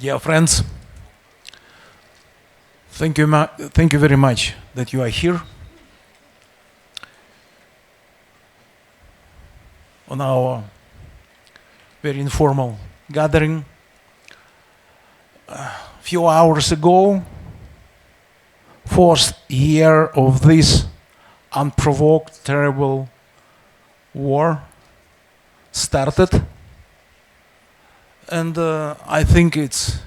Dear friends, thank you very much that you are here on our very informal gathering. A few hours ago, fourth year of this unprovoked, terrible war started. And I think it's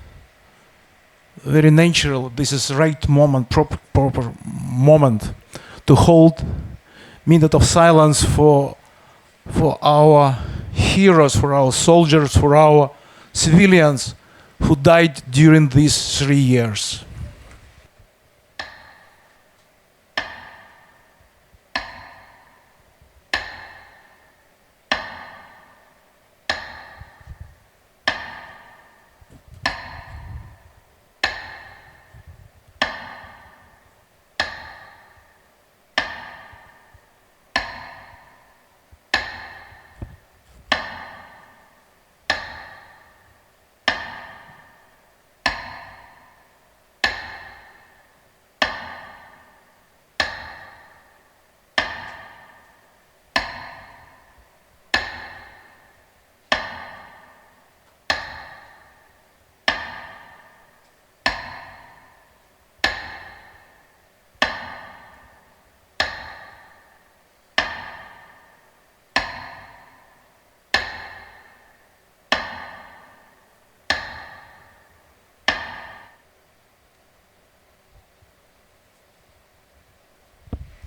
very natural. This is the right moment, proper moment to hold minute of silence for our heroes, for our soldiers, for our civilians who died during these 3 years.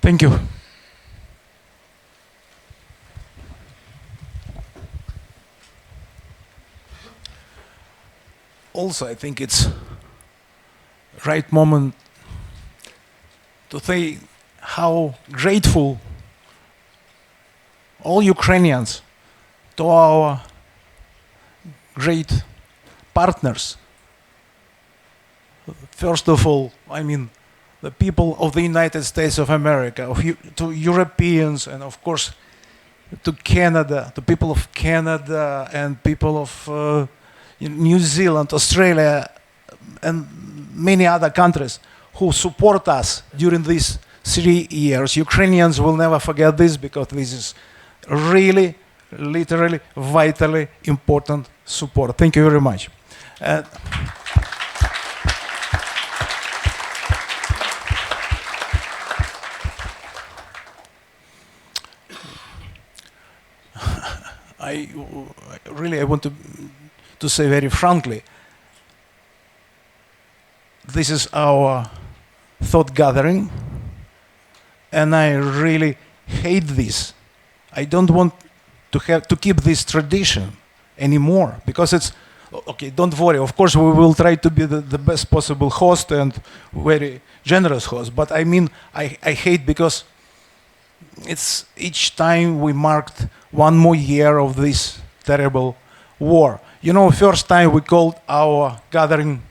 Thank you. Also, I think it's right moment to say how grateful all Ukrainians to our great partners. First of all, I mean, the people of the United States of America, to Europeans, and of course to Canada, the people of Canada and people of New Zealand, Australia, and many other countries who support us during these 3 years. Ukrainians will never forget this because this is really, literally, vitally important support. Thank you very much. I want to say very frankly, this is our thought gathering, and I really hate this. I don't want to have to keep this tradition anymore because it's okay. Don't worry. Of course, we will try to be the best possible host and very generous host. But I mean, I hate because it's each time we marked one more year of this terrible war. You know, first time we called our gathering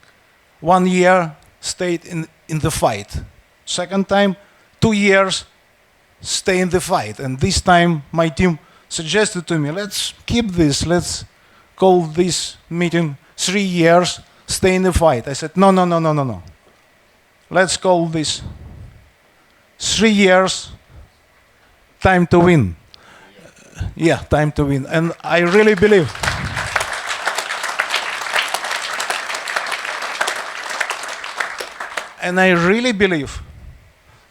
1 year stayed in the fight. Second time, 2 years stay in the fight. And this time my team suggested to me, let's keep this, let's call this meeting 3 years stay in the fight. I said, no. Let's call this 3 years time to win. Yeah, time to win. And I really believe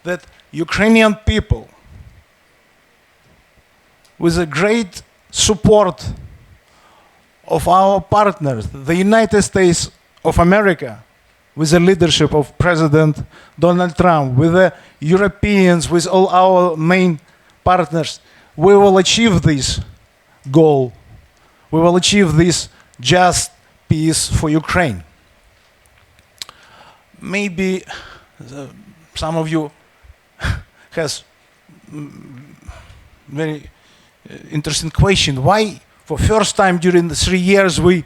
that Ukrainian people, with the great support of our partners, the United States of America, with the leadership of President Donald Trump, with the Europeans, with all our main partners, we will achieve this goal. We will achieve this just peace for Ukraine. Maybe some of you has very interesting question. Why, for first time during the 3 years, we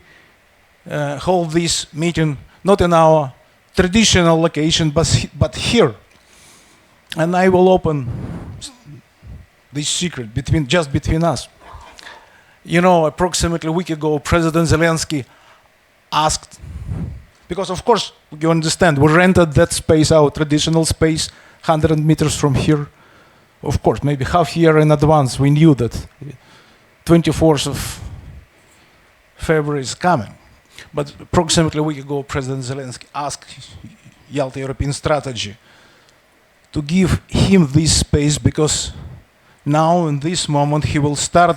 hold this meeting not in our traditional location, but here? And I will open this secret just between us. You know, approximately a week ago, President Zelensky asked Because of course, you understand, we rented that space, our traditional space, 100 meters from here. Of course, maybe half year in advance, we knew that 24th of February is coming. But approximately a week ago, President Zelensky asked Yalta European Strategy to give him this space, because now in this moment he will start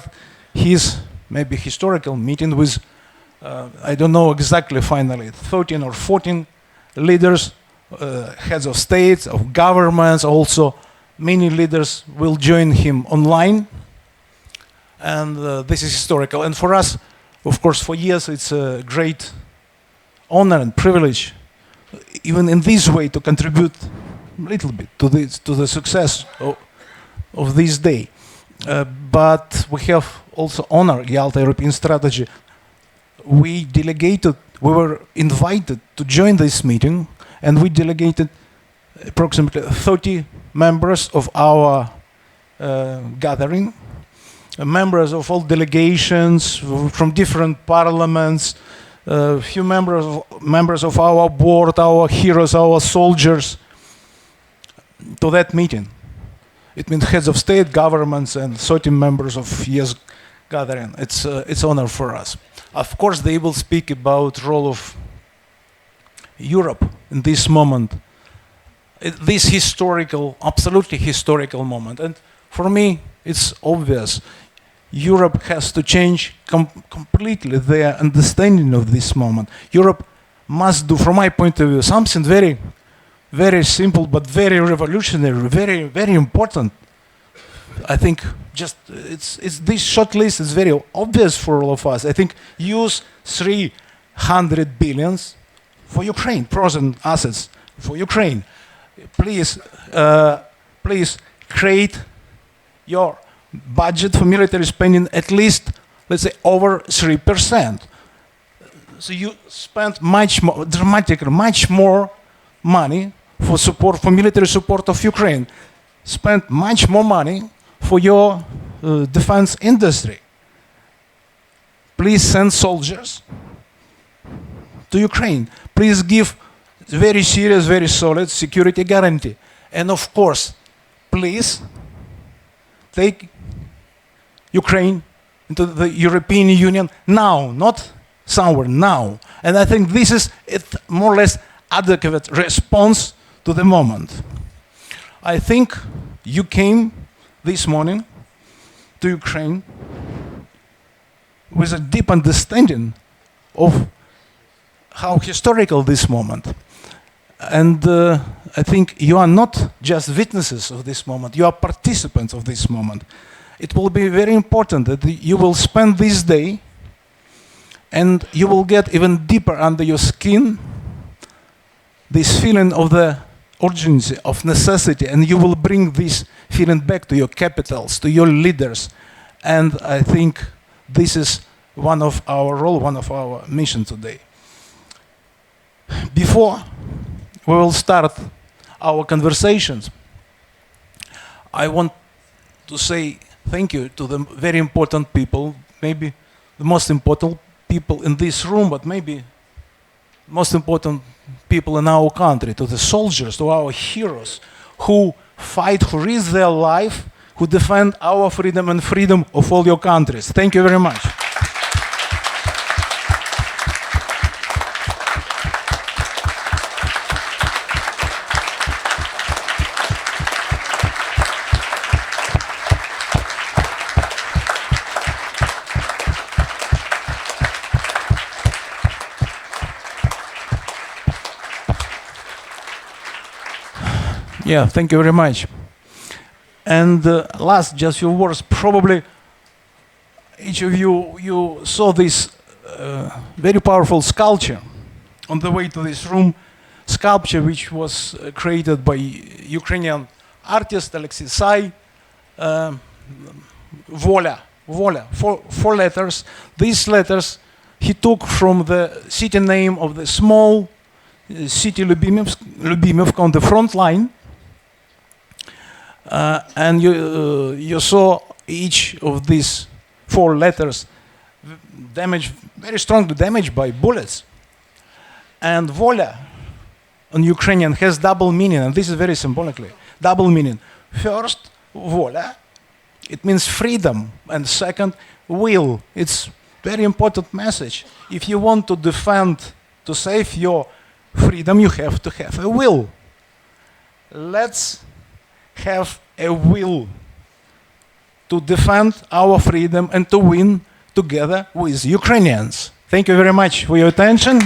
his maybe historical meeting with, I don't know exactly finally, 13 or 14 leaders, heads of states, of governments, also many leaders will join him online. And this is historical. And for us, of course, for years, it's a great honor and privilege, even in this way, to contribute a little bit to the success of this day. But we have also honored Yalta European Strategy. We were invited to join this meeting, and we delegated approximately 30 members of our gathering, members of all delegations from different parliaments, a few members of our board, our heroes, our soldiers, to that meeting. It means heads of state, governments, and 30 members of YES gathering. It's an honor for us. Of course, they will speak about role of Europe in this moment, this historical, absolutely historical moment. And for me, it's obvious. Europe has to change completely their understanding of this moment. Europe must do, from my point of view, something very, very simple but very revolutionary, very, very important. I think just it's this short list is very obvious for all of us. I think use 300 billions for Ukraine, frozen assets for Ukraine. Please, please create your budget for military spending at least, let's say, over 3%. So you spend much more, dramatically, much more money for support, for military support of Ukraine. Spend much more money for your defense industry. Please send soldiers to Ukraine. Please give very serious, very solid security guarantee. And of course, please take Ukraine into the European Union now, not somewhere, now. And I think this is more or less adequate response to the moment. I think you came this morning to Ukraine with a deep understanding of how historical this moment. And I think you are not just witnesses of this moment, you are participants of this moment. It will be very important that you will spend this day and you will get even deeper under your skin this feeling of the urgency, of necessity, and you will bring this feeling back to your capitals, to your leaders. And I think this is one of our role, one of our mission today. Before we will start our conversations, I want to say thank you to the very important people, maybe the most important people in this room, but maybe most important people in our country, to the soldiers, to our heroes who fight, who risk their life, who defend our freedom and freedom of all your countries. Thank you very much. Yeah, thank you very much. And last, just few words. Probably each of you saw this very powerful sculpture on the way to this room. Sculpture which was created by Ukrainian artist Alexei Sai. Voля, four letters. These letters he took from the city name of the small city Lubimivka on the front line. And you saw each of these four letters damaged, very strongly damaged by bullets. And vola on Ukrainian has double meaning, and this is very symbolically. Double meaning. First, vola, it means freedom, and second, will. It's very important message. If you want to defend, to save your freedom, you have to have a will. Let's have a will to defend our freedom and to win together with Ukrainians. Thank you very much for your attention.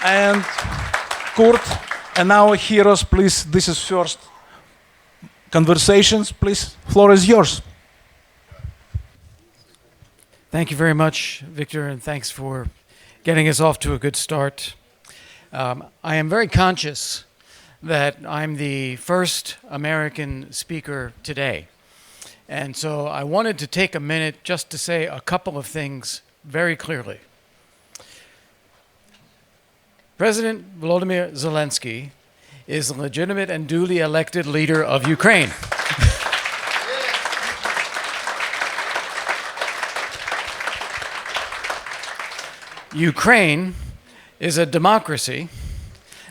And Kurt and our heroes, please, this is first conversations. Please, floor is yours. Thank you very much, Victor, and thanks for getting us off to a good start. I am very conscious that I'm the first American speaker today. And so I wanted to take a minute just to say a couple of things very clearly. President Volodymyr Zelensky is a legitimate and duly elected leader of Ukraine. Ukraine is a democracy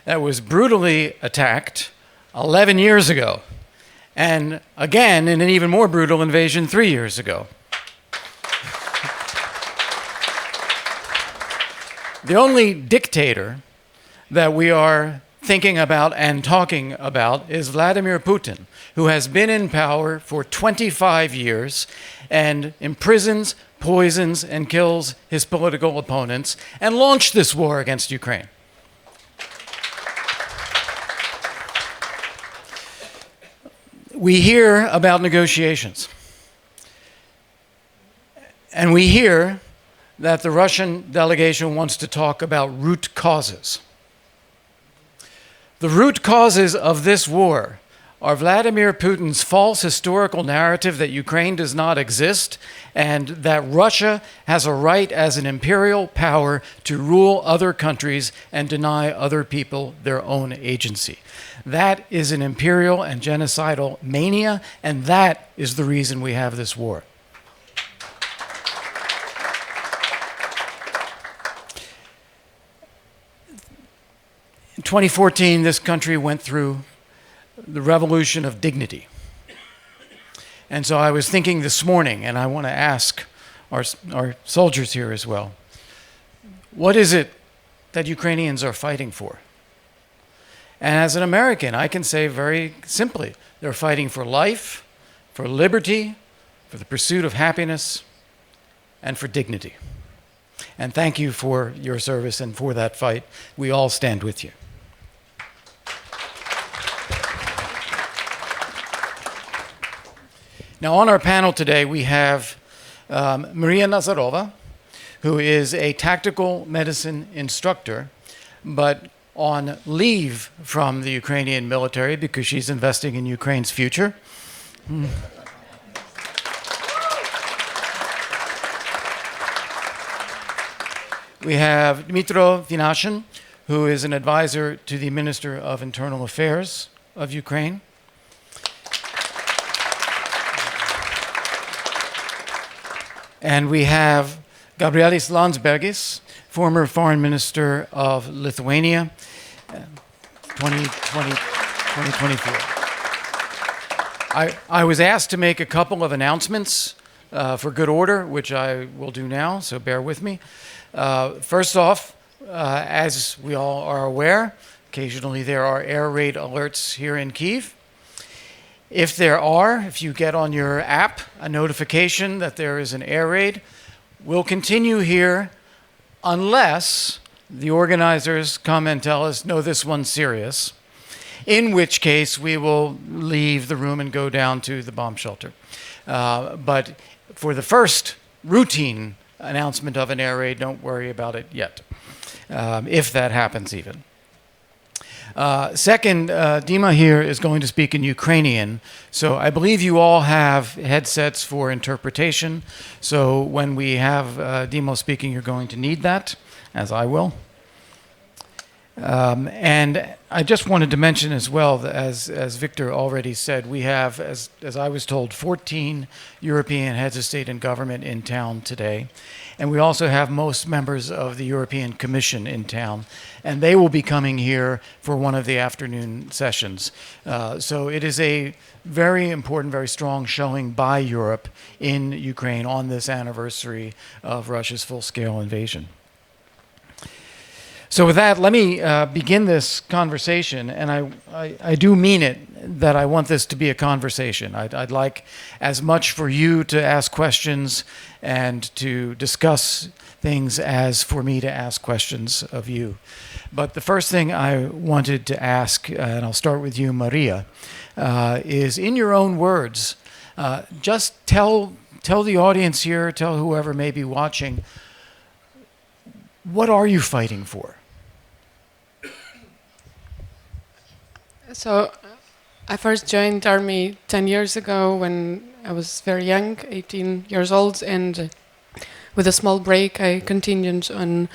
that was brutally attacked 11 years ago, and again in an even more brutal invasion 3 years ago. The only dictator that we are thinking about and talking about is Vladimir Putin, who has been in power for 25 years and imprisons, poisons, and kills his political opponents and launched this war against Ukraine. We hear about negotiations. And we hear that the Russian delegation wants to talk about root causes. The root causes of this war are Vladimir Putin's false historical narrative that Ukraine does not exist and that Russia has a right as an imperial power to rule other countries and deny other people their own agency. That is an imperial and genocidal mania, and that is the reason we have this war. In 2014, this country went through the revolution of dignity. And so I was thinking this morning, and I want to ask our soldiers here as well, what is it that Ukrainians are fighting for? And as an American, I can say very simply, they're fighting for life, for liberty, for the pursuit of happiness, and for dignity. And thank you for your service and for that fight. We all stand with you. Now, on our panel today, we have Maria Nazarova, who is a tactical medicine instructor, but on leave from the Ukrainian military because she's investing in Ukraine's future. We have Dmytro Vinashin, who is an advisor to the Minister of Internal Affairs of Ukraine. And we have Gabrielis Landsbergis, former Foreign Minister of Lithuania, 2024. I was asked to make a couple of announcements for good order, which I will do now, so bear with me. First off, as we all are aware, occasionally there are air raid alerts here in Kyiv. If you get on your app a notification that there is an air raid, we'll continue here unless the organizers come and tell us, no, this one's serious, in which case we will leave the room and go down to the bomb shelter. But for the first routine announcement of an air raid, don't worry about it yet, if that happens even. Second, Dima here is going to speak in Ukrainian, so I believe you all have headsets for interpretation, so when we have Dima speaking, you're going to need that, as I will. And I just wanted to mention as well, that as Victor already said, we have, as I was told, 14 European heads of state and government in town today. And we also have most members of the European Commission in town. And they will be coming here for one of the afternoon sessions. So it is a very important, very strong showing by Europe in Ukraine on this anniversary of Russia's full-scale invasion. So with that, let me begin this conversation, and I do mean it, that I want this to be a conversation. I'd like as much for you to ask questions and to discuss things as for me to ask questions of you. But the first thing I wanted to ask, and I'll start with you, Maria, is in your own words, just tell the audience here, tell whoever may be watching, what are you fighting for? So I first joined army 10 years ago when I was very young, 18 years old, and with a small break I continued on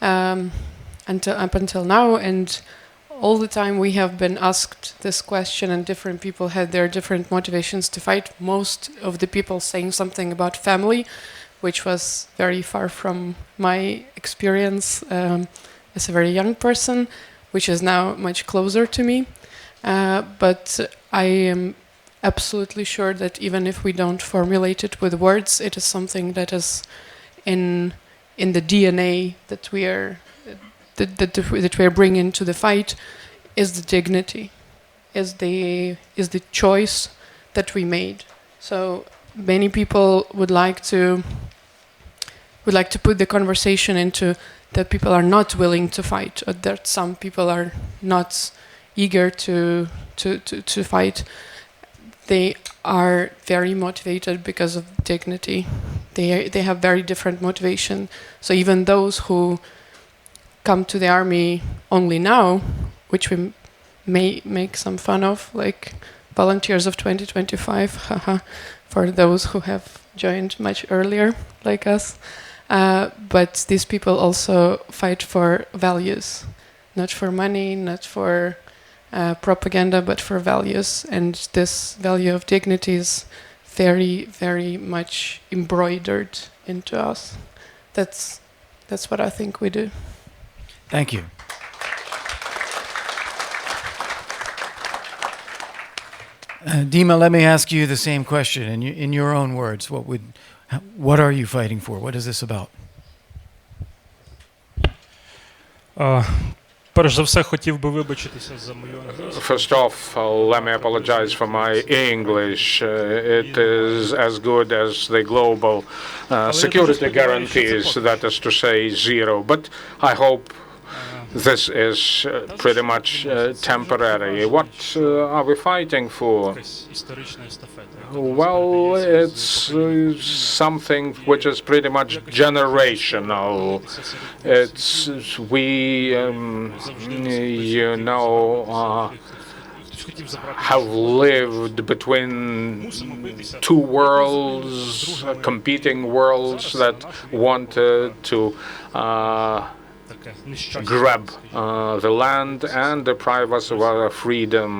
up until now, and all the time we have been asked this question and different people had their different motivations to fight. Most of the people saying something about family, which was very far from my experience as a very young person, which is now much closer to me. But I am absolutely sure that even if we don't formulate it with words, it is something that is in the DNA that we are bringing to the fight. Is the dignity, is the choice that we made. So many people would like to put the conversation into that people are not willing to fight, or that some people are not eager to fight. They are very motivated because of dignity. They have very different motivation. So even those who come to the army only now, which we may make some fun of, like volunteers of 2025, haha, for those who have joined much earlier, like us. But these people also fight for values, not for money, not for propaganda, but for values. And this value of dignity is very, very much embroidered into us. That's what I think we do. Thank you. Dima, let me ask you the same question in your own words. What are you fighting for? What is this about? Перш за все, хотів би вибачитися за мою англійську. First off, let me apologize for my English. It is as good as the global security guarantees, that is to say, zero. But I hope this is pretty much temporary. What are we fighting for? Історична естафета. Well, it's something which is pretty much generational. It's have lived between two worlds, competing worlds that wanted to grab the land and deprive us of our freedom.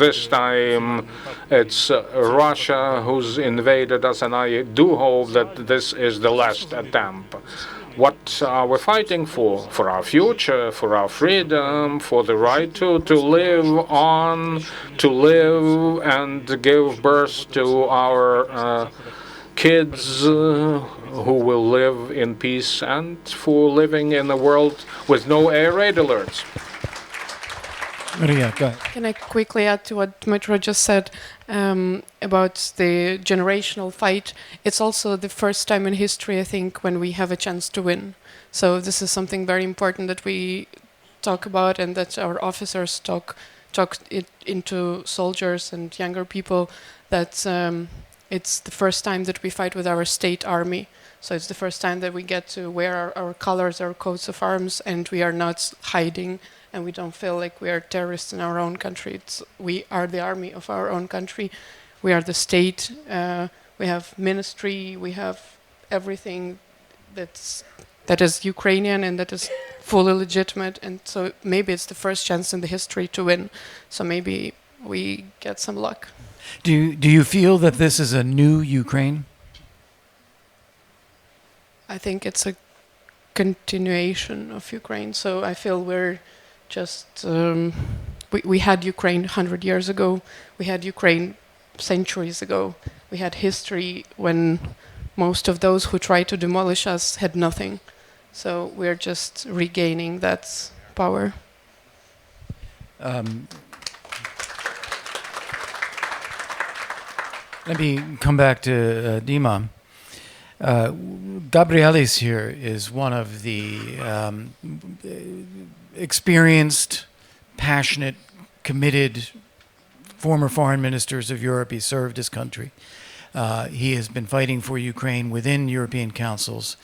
This time it's Russia who's invaded us, and I do hope that this is the last attempt. What are we fighting for? For our future, for our freedom, for the right to live on, to live and give birth to our kids who will live in peace, and for living in a world with no air raid alerts. Maria, go ahead. Can I quickly add to what Dmytro just said about the generational fight? It's also the first time in history, I think, when we have a chance to win. So this is something very important that we talk about, and that our officers talk it into soldiers and younger people, that it's the first time that we fight with our state army. So it's the first time that we get to wear our colors, our coats of arms, and we are not hiding, and we don't feel like we are terrorists in our own country. We are the army of our own country. We are the state. We have ministry. We have everything that's that is Ukrainian and that is fully legitimate. And so maybe it's the first chance in the history to win. So maybe we get some luck. Do you feel that this is a new Ukraine? I think it's a continuation of Ukraine. So I feel we're just we had Ukraine 100 years ago. We had Ukraine centuries ago. We had history when most of those who tried to demolish us had nothing. So we're just regaining that power. Let me come back to Dima. Gabrielis here is one of the experienced, passionate, committed former foreign ministers of Europe. He served his country. He has been fighting for Ukraine within European councils.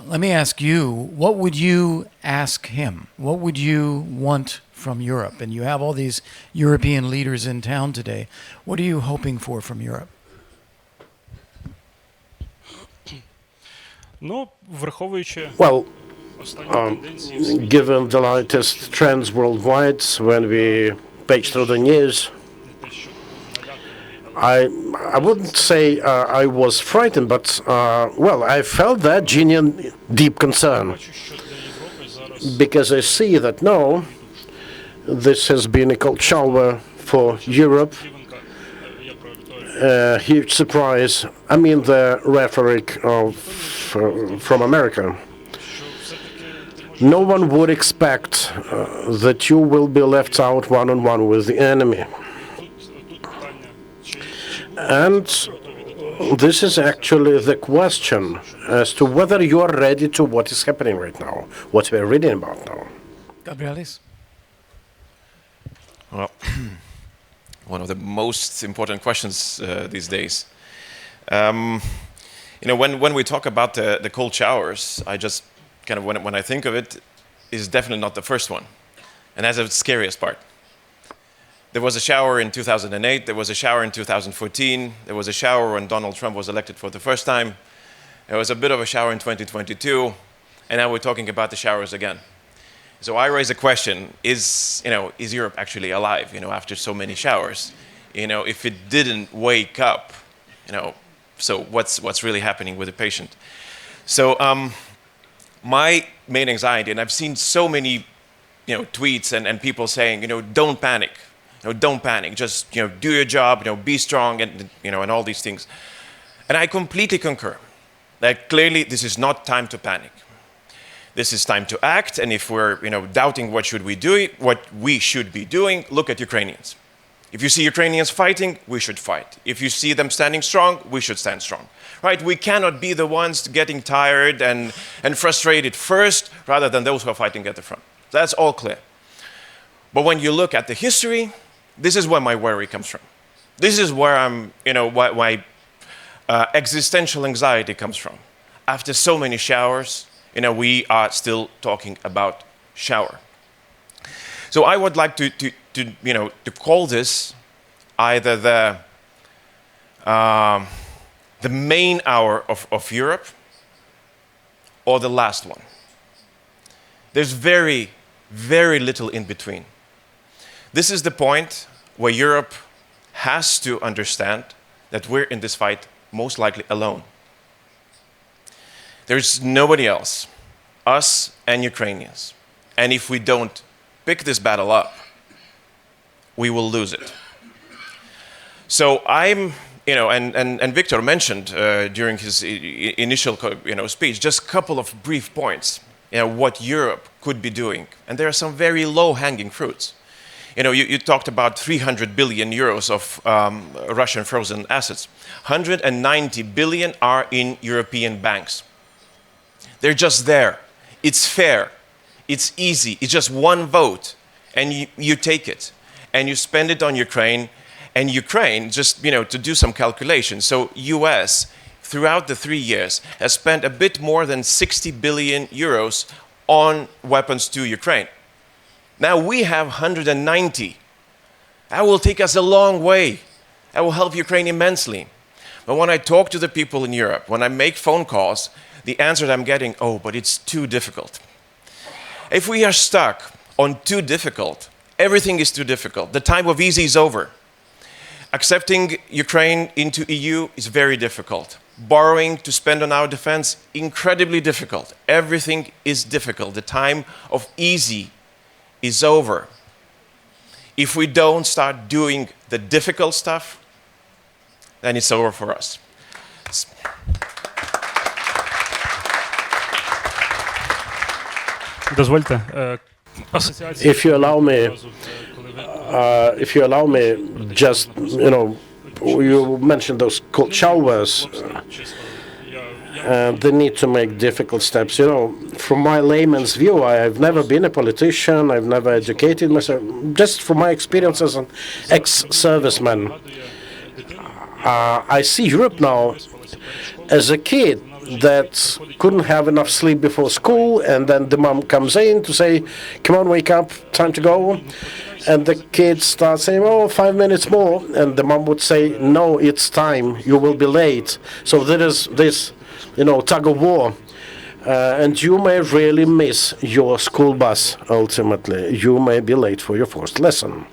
Let me ask you, what would you ask him? What would you want from Europe? And you have all these European leaders in town today. What are you hoping for from Europe? Ну, враховуючи Well, останні тенденції в світі, given the latest trends worldwide, when we page through the news, те, що налякує, I wouldn't say I was frightened, but well, I felt that genuine, deep concern бачу, що для Європи зараз because I see that now this has been a cold shower for Europe, Іванка, я про риторику, huge surprise. I mean the rhetoric of from America. що все-таки ти можеш No one would expect that you will be left out one-on-one with the enemy. тут питання, чи And this is actually the question as to whether you are ready to what is happening right now, what we are reading about now. Gabrielis? Well, one of the most important questions these days. When we talk about the cold showers, I just kind of, when I think of it, is definitely not the first one. And that's the scariest part. There was a shower in 2008, there was a shower in 2014, there was a shower when Donald Trump was elected for the first time, there was a bit of a shower in 2022, and now we're talking about the showers again. So I raise a question, is Europe actually alive, after so many showers? If it didn't wake up, so what's really happening with the patient? So my main anxiety, and I've seen so many tweets and people saying, don't panic. Don't panic. Just do your job. Be strong, and all these things. And I completely concur that clearly this is not time to panic. This is time to act. And if we're doubting what we should be doing, look at Ukrainians. If you see Ukrainians fighting, we should fight. If you see them standing strong, we should stand strong. Right? We cannot be the ones getting tired and frustrated first, rather than those who are fighting at the front. That's all clear. But when you look at the history, this is where my worry comes from. This is where my existential anxiety comes from. After so many showers, we are still talking about shower. So I would like to call this either the main hour of Europe or the last one. There's very, very little in between. This is the point where Europe has to understand that we're in this fight most likely alone. There's nobody else, us and Ukrainians. And if we don't pick this battle up, we will lose it. So I'm, and Victor mentioned during his initial speech, just a couple of brief points, what Europe could be doing. And there are some very low-hanging fruits. You talked about 300 billion euros of Russian frozen assets. 190 billion are in European banks. They're just there. It's fair. It's easy. It's just one vote. And you take it. And you spend it on Ukraine. And Ukraine, just to do some calculations. So US, throughout the 3 years, has spent a bit more than 60 billion euros on weapons to Ukraine. Now we have 190. That will take us a long way. That will help Ukraine immensely. But when I talk to the people in Europe, when I make phone calls, the answers I'm getting, oh, but it's too difficult. If we are stuck on too difficult, everything is too difficult. The time of easy is over. Accepting Ukraine into EU is very difficult. Borrowing to spend on our defense, incredibly difficult. Everything is difficult. The time of easy is over. If we don't start doing the difficult stuff, then it's over for us. Дозвольте. If you allow me, just, you mentioned those cold showers. They need to make difficult steps. From my layman's view, I've never been a politician. I've never educated myself. Just from my experience as an ex-serviceman, I see Europe now as a kid that couldn't have enough sleep before school, and then the mom comes in to say, come on, wake up, time to go. And the kids start saying, oh, 5 minutes more. And the mom would say, no, it's time, you will be late. So there is this, tug of war. And you may really miss your school bus, ultimately. You may be late for your first lesson.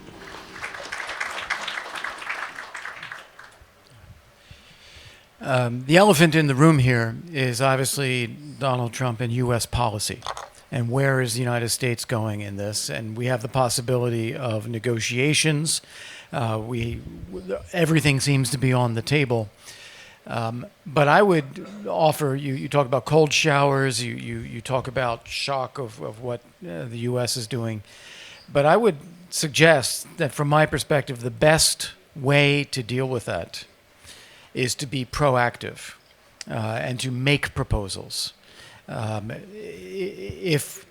The elephant in the room here is obviously Donald Trump and U.S. policy. And where is the United States going in this? And we have the possibility of negotiations. Everything seems to be on the table. But I would offer, you talk about cold showers, you talk about shock of what the U.S. is doing. But I would suggest that from my perspective, the best way to deal with that is to be proactive and to make proposals. If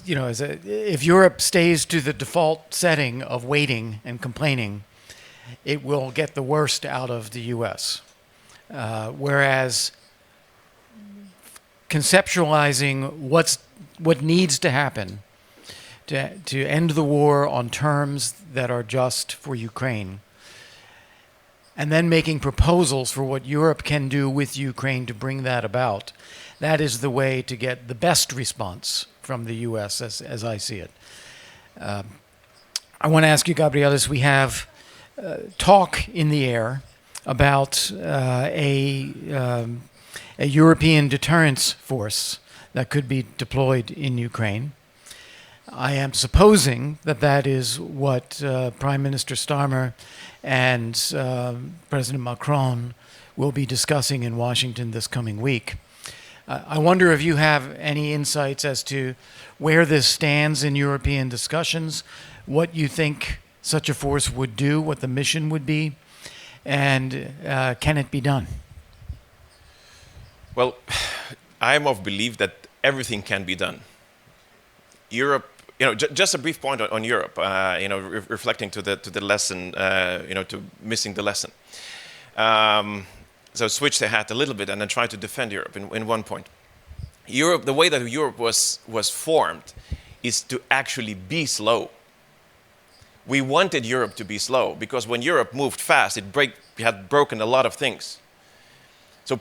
Europe stays to the default setting of waiting and complaining, it will get the worst out of the U.S. Whereas conceptualizing what needs to happen to end the war on terms that are just for Ukraine, and then making proposals for what Europe can do with Ukraine to bring that about, that is the way to get the best response from the U.S. as I see it. I want to ask you, Gabrielis, we have talk in the air about a European deterrence force that could be deployed in Ukraine. I am supposing that is what Prime Minister Starmer and President Macron will be discussing in Washington this coming week. I wonder if you have any insights as to where this stands in European discussions, what you think such a force would do, what the mission would be, and can it be done? Well, I am of belief that everything can be done. Europe, just a brief point on Europe, reflecting to the lesson, to missing the lesson. So switch the hat a little bit and then try to defend Europe in one point. Europe, the way that Europe was formed is to actually be slow. We wanted Europe to be slow because when Europe moved fast, it had broken a lot of things. So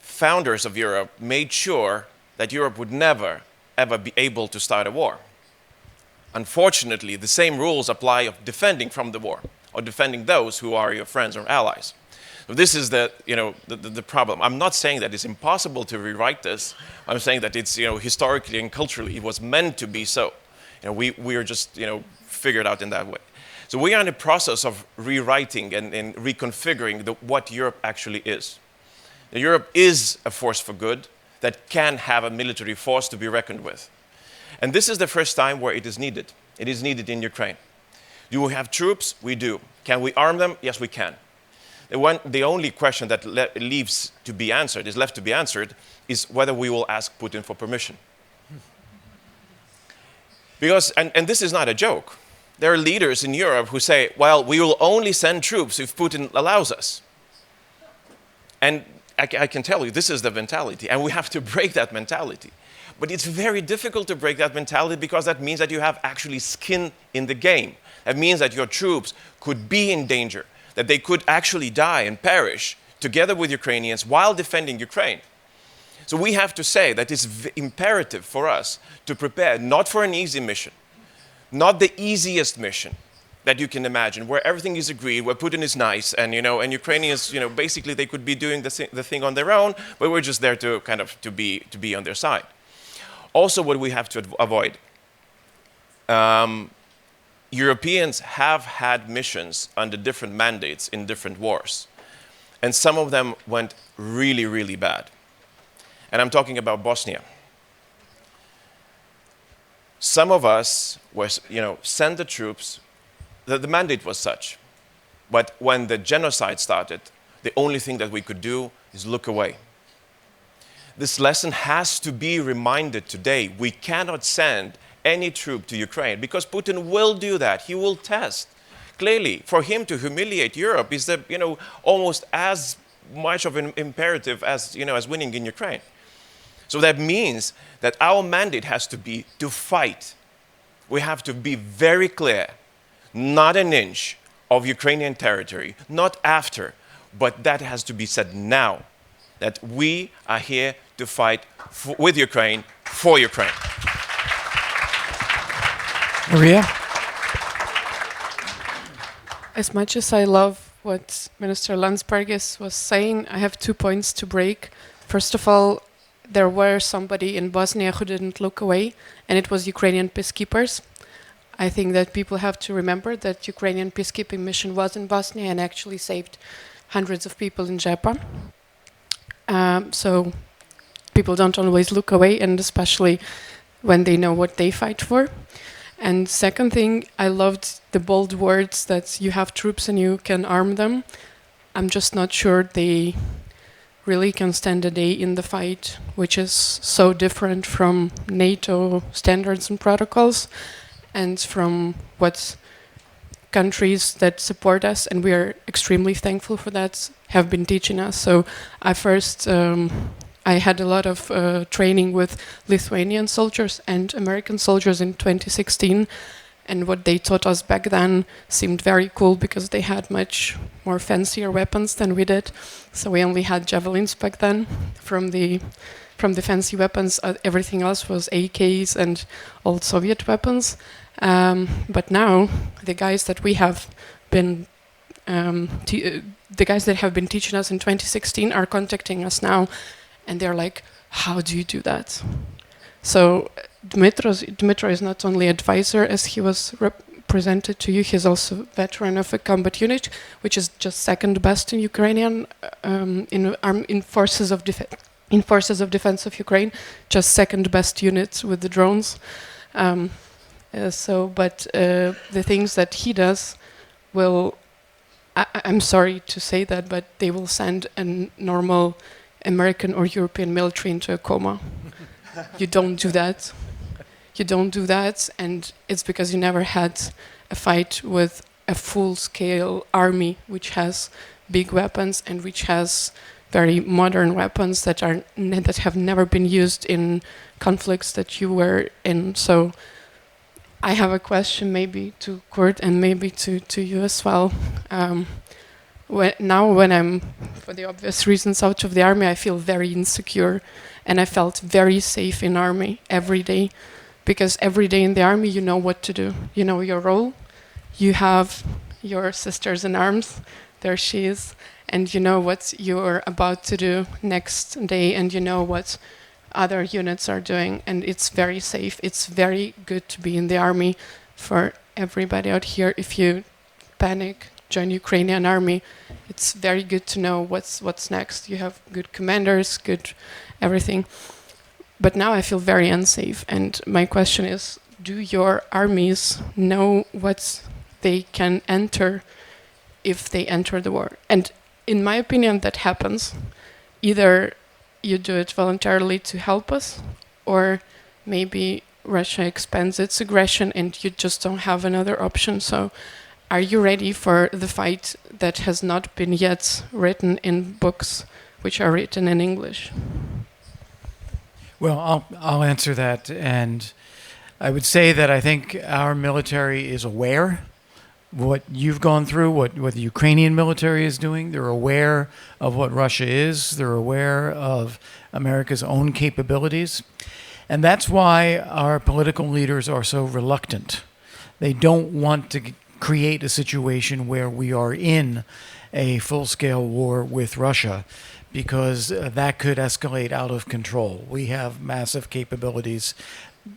founders of Europe, made sure that Europe would never, ever be able to start a war. Unfortunately, the same rules apply of defending from the war or defending those who are your friends or allies. So this is the problem. I'm not saying that it's impossible to rewrite this. I'm saying that it's, historically and culturally, it was meant to be so. We are just, figured out in that way. So we are in the process of rewriting and reconfiguring what Europe actually is. Now, Europe is a force for good that can have a military force to be reckoned with. And this is the first time where it is needed. It is needed in Ukraine. Do we have troops? We do. Can we arm them? Yes, we can. The only question that is left to be answered, is whether we will ask Putin for permission. Because, and this is not a joke, there are leaders in Europe who say, well, we will only send troops if Putin allows us. And I can tell you, this is the mentality, and we have to break that mentality. But it's very difficult to break that mentality because that means that you have actually skin in the game. That means that your troops could be in danger. that they could actually die and perish together with Ukrainians while defending Ukraine. So we have to say that it's imperative for us to prepare not for an easy mission, not the easiest mission that you can imagine, where everything is agreed, where Putin is nice, and and Ukrainians, basically they could be doing the thing on their own, but we're just there to kind of to be on their side. Also, what we have to avoid. Europeans have had missions under different mandates in different wars, and some of them went really, really bad. And I'm talking about Bosnia. Some of us were, sent the troops. The mandate was such. But when the genocide started, the only thing that we could do is look away. This lesson has to be reminded today. We cannot send any troop to Ukraine because Putin will do that. He will test. Clearly, for him to humiliate Europe is almost as much of an imperative as winning in Ukraine. So that means that our mandate has to be to fight. We have to be very clear, not an inch of Ukrainian territory, not after, but that has to be said now, that we are here to fight with Ukraine, for Ukraine. Maria? As much as I love what Minister Landsbergis was saying, I have 2 points to break. First of all, there were somebody in Bosnia who didn't look away, and it was Ukrainian peacekeepers. I think that people have to remember that Ukrainian peacekeeping mission was in Bosnia and actually saved hundreds of people in Jepa. So people don't always look away, and especially when they know what they fight for. And second thing, I loved the bold words that you have troops and you can arm them. I'm just not sure they really can stand a day in the fight, which is so different from NATO standards and protocols and from what countries that support us, and we are extremely thankful for that, have been teaching us. So I had a lot of training with Lithuanian soldiers and American soldiers in 2016, and what they taught us back then seemed very cool because they had much more fancier weapons than we did. So we only had javelins back then from the fancy weapons. Everything else was AKs and old Soviet weapons. But now the guys that we have been the guys that have been teaching us in 2016 are contacting us now, and they're like, "How do you do that?" So Dmitro is not only advisor, as he was presented to you, he's also veteran of a combat unit, which is just second best in Ukrainian in forces of defense of Ukraine, just second best unit with the drones. The things that he does will, I'm sorry to say that, but they will send a normal American or European military into a coma. You don't do that. You don't do that, and it's because you never had a fight with a full-scale army which has big weapons and which has very modern weapons that have never been used in conflicts that you were in. So I have a question maybe to Kurt and maybe to you as well. When I'm, for the obvious reasons, out of the army, I feel very insecure, and I felt very safe in army every day, because every day in the army you know what to do. You know your role. You have your sisters in arms, there she is, and you know what you're about to do next day, and you know what other units are doing, and it's very safe. It's very good to be in the army. For everybody out here, if you panic, join Ukrainian army. It's very good to know what's next. You have good commanders, good everything. But now I feel very unsafe, and my question is, do your armies know what they can enter if they enter the war? And in my opinion, that happens. Either you do it voluntarily to help us, or maybe Russia expands its aggression and you just don't have another option. So are you ready for the fight that has not been yet written in books which are written in English? Well, I'll answer that, and I would say that I think our military is aware what you've gone through, what the Ukrainian military is doing. They're aware of what Russia is. They're aware of America's own capabilities. And that's why our political leaders are so reluctant. They don't want to create a situation where we are in a full-scale war with Russia, because that could escalate out of control. We have massive capabilities.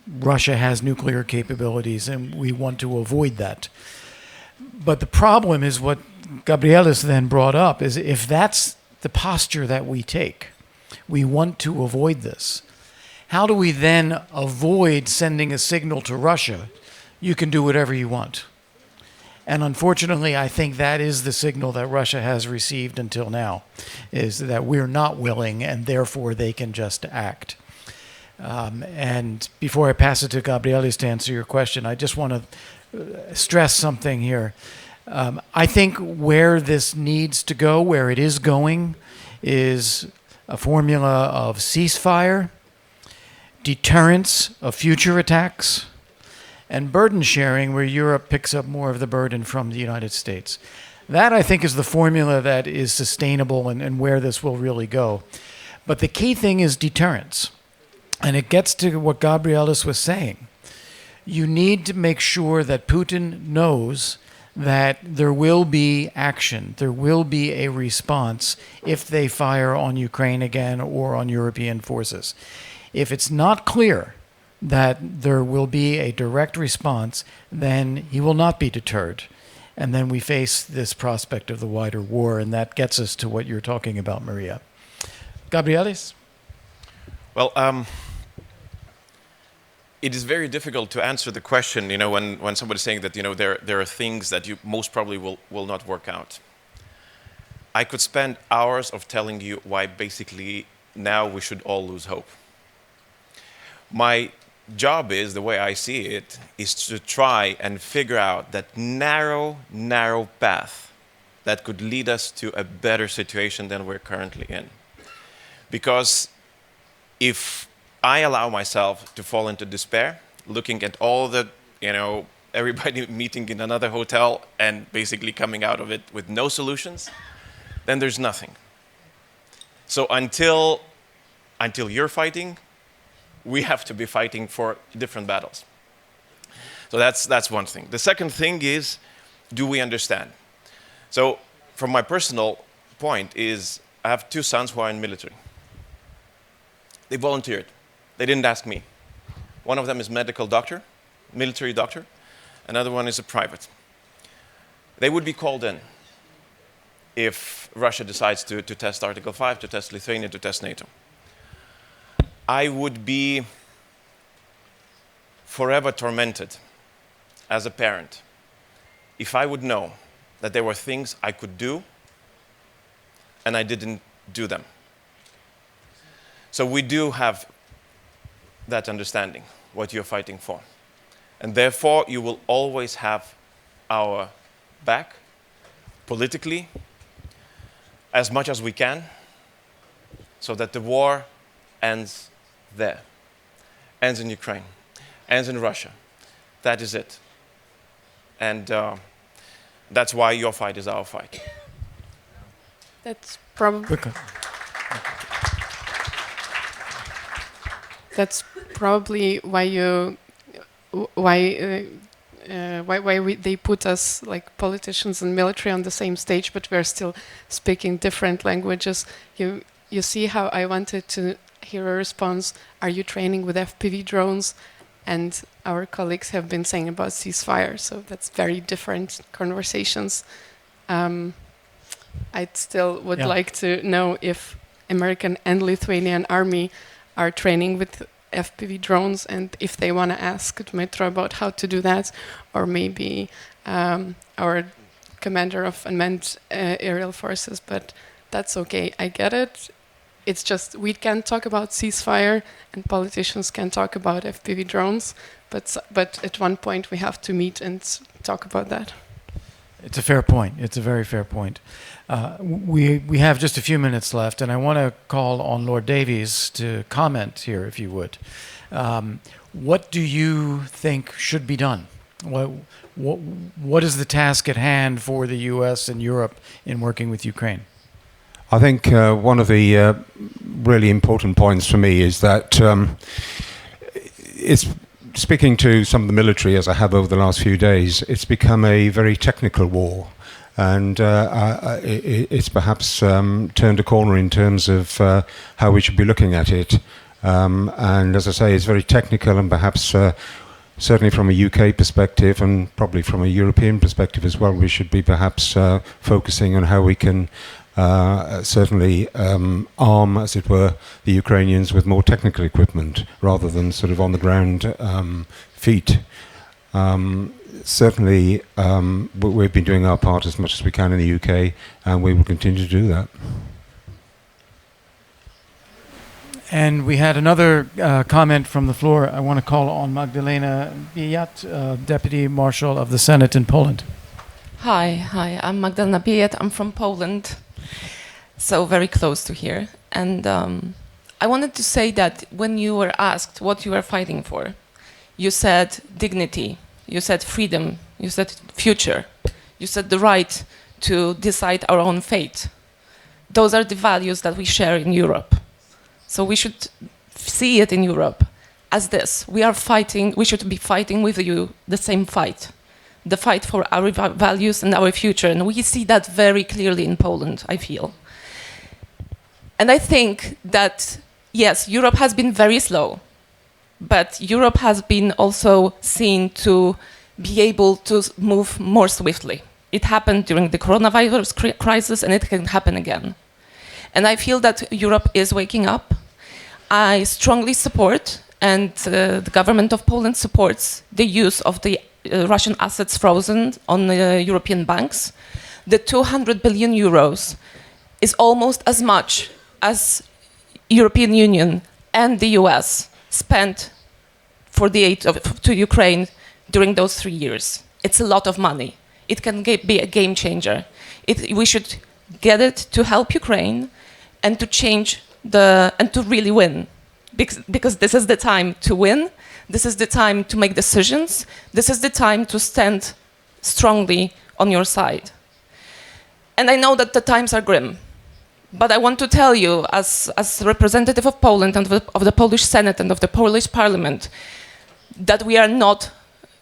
Russia has nuclear capabilities, and we want to avoid that. But the problem is what Gabrielis then brought up, is if that's the posture that we take, we want to avoid this. How do we then avoid sending a signal to Russia, you can do whatever you want? And unfortunately, I think that is the signal that Russia has received until now, is that we're not willing and therefore they can just act. And before I pass it to Gabrielis to answer your question, I just want to stress something here. I think where this needs to go, where it is going, is a formula of ceasefire, deterrence of future attacks, and burden sharing, where Europe picks up more of the burden from the United States. That, I think, is the formula that is sustainable and where this will really go. But the key thing is deterrence. And it gets to what Gabrielis was saying. You need to make sure that Putin knows that there will be action, there will be a response if they fire on Ukraine again or on European forces. If it's not clear that there will be a direct response, then he will not be deterred. And then we face this prospect of the wider war, and that gets us to what you're talking about, Maria. Gabrielis? Well, it is very difficult to answer the question, when somebody's saying that, there are things that you most probably will not work out. I could spend hours of telling you why basically now we should all lose hope. My job is, the way I see it, is to try and figure out that narrow path that could lead us to a better situation than we're currently in. Because if I allow myself to fall into despair, looking at all the, everybody meeting in another hotel and basically coming out of it with no solutions, then there's nothing. So until you're fighting, we have to be fighting for different battles. So that's one thing. The second thing is, do we understand? So from my personal point is, I have two sons who are in military. They volunteered. They didn't ask me. One of them is medical doctor, military doctor. Another one is a private. They would be called in if Russia decides to test Article 5, to test Lithuania, to test NATO. I would be forever tormented as a parent if I would know that there were things I could do and I didn't do them. So we do have that understanding, what you're fighting for. And therefore, you will always have our back, politically, as much as we can, so that the war ends there. Ends in Ukraine, ends in Russia. That is it. And that's why your fight is our fight. That's probably why they put us, like politicians and military, on the same stage, but we're still speaking different languages. You see how I wanted to hear a response. Are you training with FPV drones? And our colleagues have been saying about ceasefire. So that's very different conversations. I still would like to know if American and Lithuanian army are training with FPV drones, and if they want to ask Dmytro about how to do that, or maybe our commander of unmanned aerial forces, but that's okay. I get it. It's just we can talk about ceasefire and politicians can talk about FPV drones, but at one point we have to meet and talk about that. It's a fair point. It's a very fair point. We have just a few minutes left, and I want to call on Lord Davies to comment here, if you would. What do you think should be done? What is the task at hand for the U.S. and Europe in working with Ukraine? I think one of the really important points for me is that it's speaking to some of the military, as I have over the last few days, it's become a very technical war. And it's perhaps turned a corner in terms of how we should be looking at it. And as I say, it's very technical, and perhaps certainly from a UK perspective and probably from a European perspective as well, we should be perhaps focusing on how we can certainly arm, as it were, the Ukrainians with more technical equipment rather than sort of on the ground feet. Certainly, we've been doing our part as much as we can in the UK, and we will continue to do that. And we had another comment from the floor. I want to call on Magdalena Bijat, Deputy Marshal of the Senate in Poland. Hi, I'm Magdalena Bijat. I'm from Poland, so very close to here. And I wanted to say that when you were asked what you were fighting for, you said dignity, you said freedom, you said future, you said the right to decide our own fate. Those are the values that we share in Europe. So we should see it in Europe as this. We are fighting, we should be fighting with you the same fight. The fight for our values and our future. And we see that very clearly in Poland, I feel. And I think that, yes, Europe has been very slow, but Europe has been also seen to be able to move more swiftly. It happened during the coronavirus crisis, and it can happen again. And I feel that Europe is waking up. I strongly support, and the government of Poland supports, the use of the Russian assets frozen on European banks. The 200 billion euros is almost as much as European Union and the US spent for the aid to Ukraine during those 3 years. It's a lot of money. It can be a game changer. We should get it to help Ukraine and to change and to really win. Because this is the time to win. This is the time to make decisions. This is the time to stand strongly on your side. And I know that the times are grim. But I want to tell you, as representative of Poland and of the Polish Senate and of the Polish Parliament, that we are not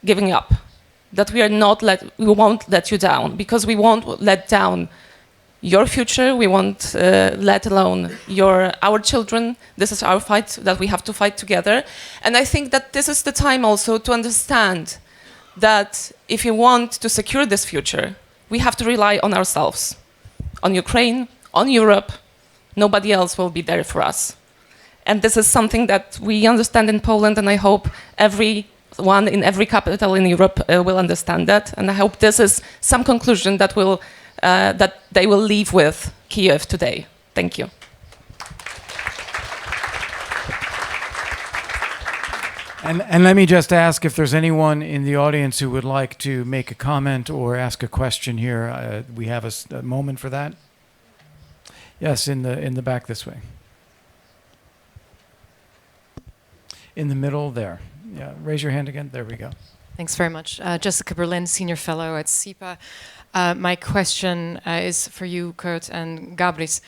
giving up. That we won't let you down, because we won't let down your future. We won't let alone our children. This is our fight that we have to fight together. And I think that this is the time also to understand that if you want to secure this future, we have to rely on ourselves, on Ukraine, on Europe. Nobody else will be there for us. And this is something that we understand in Poland, and I hope everyone in every capital in Europe will understand that. And I hope this is some conclusion that they will leave with Kyiv today. Thank you. And let me just ask if there's anyone in the audience who would like to make a comment or ask a question here. We have a moment for that. Yes, in the back this way. In the middle there. Yeah, raise your hand again. There we go. Thanks very much. Jessica Berlin, Senior Fellow at SIPA. My question is for you, Kurt and Gabris.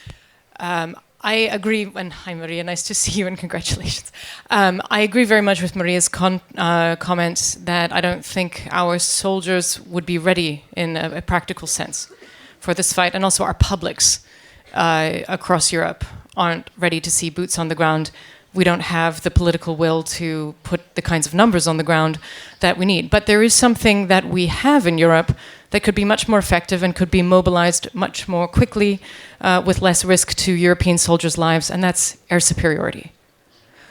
I agree, and hi Maria, nice to see you and congratulations. I agree very much with Maria's comments that I don't think our soldiers would be ready in a practical sense for this fight, and also our publics across Europe aren't ready to see boots on the ground. We don't have the political will to put the kinds of numbers on the ground that we need. But there is something that we have in Europe that could be much more effective and could be mobilized much more quickly with less risk to European soldiers' lives, and that's air superiority.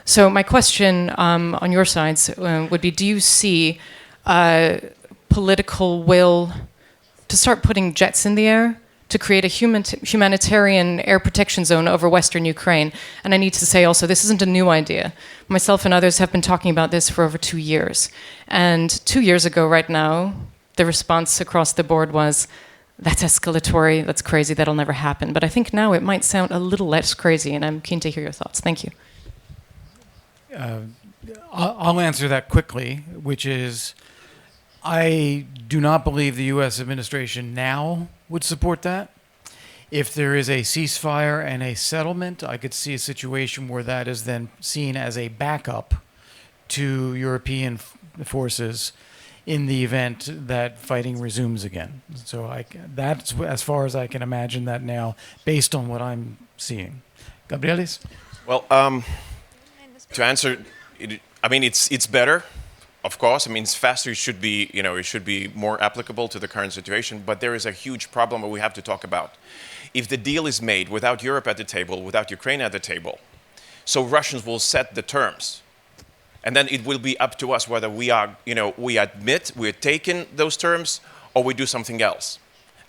So my question on your sides would be, do you see political will to start putting jets in the air to create a humanitarian air protection zone over Western Ukraine? And I need to say also, this isn't a new idea. Myself and others have been talking about this for over 2 years. And 2 years ago right now, the response across the board was, that's escalatory, that's crazy, that'll never happen. But I think now it might sound a little less crazy, and I'm keen to hear your thoughts. Thank you. I'll answer that quickly, which is, I do not believe the U.S. administration now would support that. If there is a ceasefire and a settlement, I could see a situation where that is then seen as a backup to European forces in the event that fighting resumes again. So that's as far as I can imagine that now, based on what I'm seeing. Gabrielis? Well, to answer, I mean, it's better, of course. I mean, it's faster. It should be, it should be more applicable to the current situation. But there is a huge problem that we have to talk about. If the deal is made without Europe at the table, without Ukraine at the table, so Russians will set the terms. And then it will be up to us whether we are, we admit we're taking those terms or we do something else.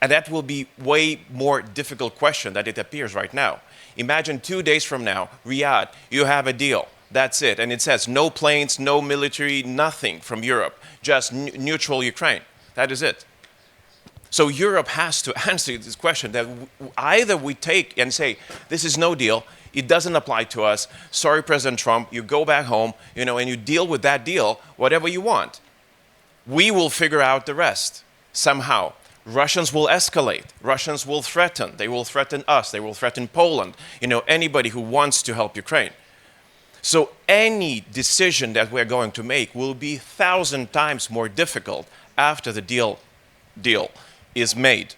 And that will be way more difficult question than it appears right now. Imagine 2 days from now, Riyadh, you have a deal. That's it. And it says no planes, no military, nothing from Europe, just neutral Ukraine. That is it. So Europe has to answer this question that either we take and say, this is no deal, it doesn't apply to us, sorry, President Trump, you go back home, and you deal with that deal, whatever you want. We will figure out the rest somehow. Russians will escalate. Russians will threaten. They will threaten us. They will threaten Poland, anybody who wants to help Ukraine. So any decision that we're going to make will be 1,000 times more difficult after the deal is made.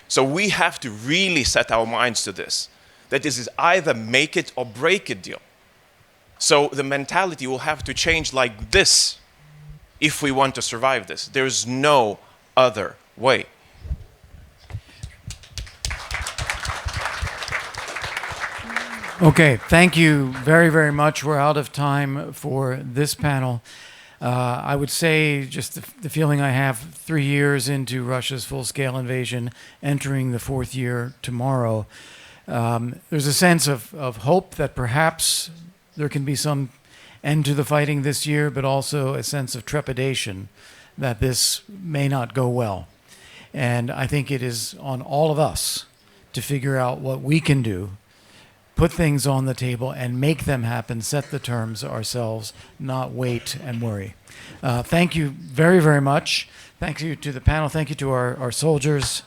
So we have to really set our minds to this, that this is either make it or break it deal. So the mentality will have to change like this if we want to survive this. There's no other way. Okay, thank you very, very much. We're out of time for this panel. I would say just the feeling I have 3 years into Russia's full-scale invasion, entering the 4th year tomorrow, there's a sense of hope that perhaps there can be some end to the fighting this year, but also a sense of trepidation that this may not go well. And I think it is on all of us to figure out what we can do, put things on the table and make them happen, set the terms ourselves, not wait and worry. Thank you very, very much. Thank you to the panel. Thank you to our soldiers.